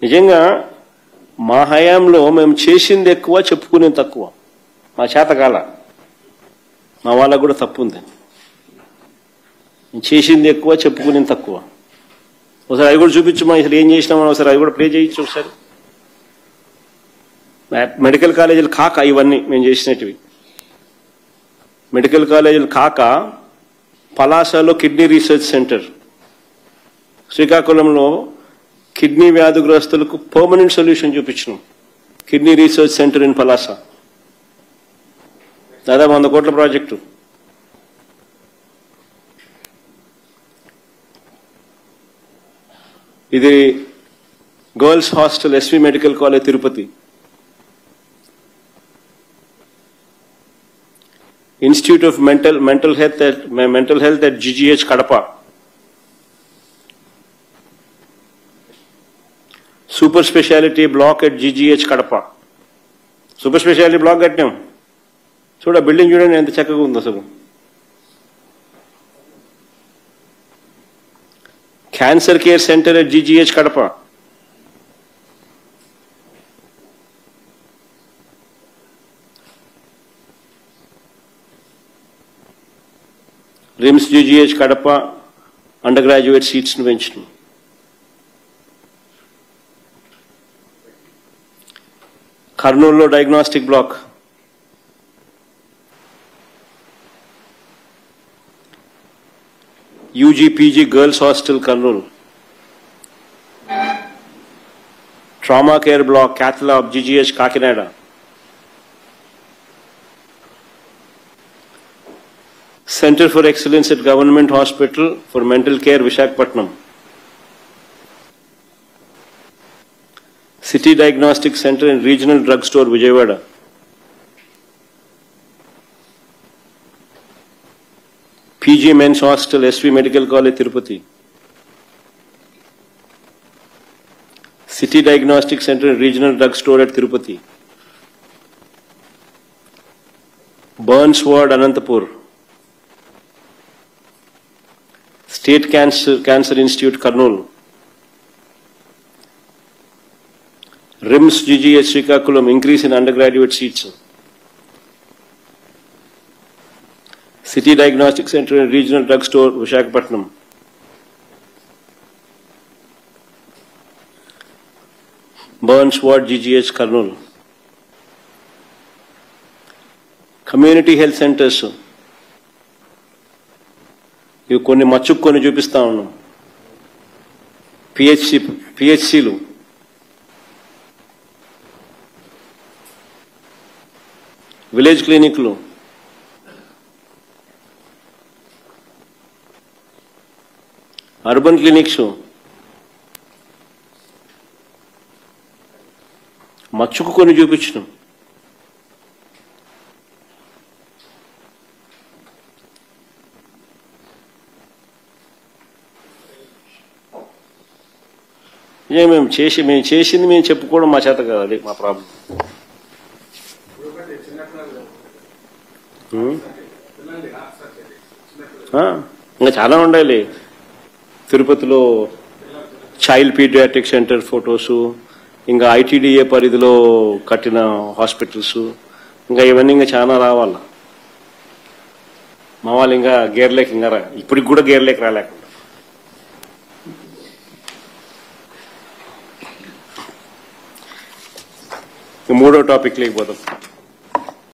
నిజంగా మా హయాంలో మేము చేసింది ఎక్కువ, చెప్పుకునేది తక్కువ. మా చేతకాల, మా వాళ్ళకు కూడా తప్పు ఉంది. చేసింది ఎక్కువ, చెప్పుకునేది తక్కువ. ఒకసారి అవి కూడా చూపించమా, అసలు ఏం చేసినామో ఒకసారి అవి కూడా ప్లే చేయొచ్చు ఒకసారి. మెడికల్ కాలేజీలు కాక ఇవన్నీ మేము చేసినవి. మెడికల్ కాలేజీలు కాక పలాసలో కిడ్నీ రీసెర్చ్ సెంటర్, శ్రీకాకుళంలో కిడ్నీ వ్యాధిగ్రస్తులకు పర్మనెంట్ సొల్యూషన్ చూపించినాం. Kidney research centre in Palasa, దాదాపు 100 కోట్ల ప్రాజెక్టు. ఇది girls hostel SV medical college Tirupati, institute of mental health at GGH Kadapa, super speciality block at GGH Kadapa. Super speciality block కట్టినాం. చూడ బిల్డింగ్ చూడండి ఎంత చక్కగా ఉంది అసలు. Cancer care centre at GGH Kadapa, RIMS GGH Kadapa under graduate సీట్స్ను పెంచడం. కర్నూలులో diagnostic black, UG/PG girls hostel Kurnool, trauma care black cath lab GGH Kakinada, Center for Excellence at Government Hospital for Mental Care Visakhapatnam, City Diagnostic Center and Regional Drug Store Vijayawada, PG Men's Hostel SV Medical College Tirupati, City Diagnostic Center and Regional Drug Store at Tirupati, Burns Ward Anantapur, State Cancer Institute Kurnool, RIMS GGH Srikakulam increase in undergraduate seats, City Diagnostic Center and Regional Drug Store Visakhapatnam, Burns Ward GGH Kurnool, Community Health Centers. ఇవి కొన్ని మచ్చుకొని చూపిస్తా ఉన్నాం. పిహెచ్సిలు, village క్లినిక్లు, urban clinics, మచ్చుకు కొన్ని చూపించడం. మేము చేసింది మేము చెప్పుకోవడం మా చేత కాదు, అది మా ప్రాబ్లం. ఇంకా చాలా ఉండాలి. తిరుపతిలో చైల్డ్ పీడియాట్రిక్ సెంటర్ ఫొటోసు, ఇంకా ITDA పరిధిలో కట్టిన హాస్పిటల్స్, ఇంకా ఇవన్నీ ఇంకా చాలా రావాల. మా వాళ్ళు ఇంకా గేర్లేక ఇంకా ఇప్పటికి కూడా గేర్లేక రాలేకుండా. మూడో టాపిక్ లేకపోతాం.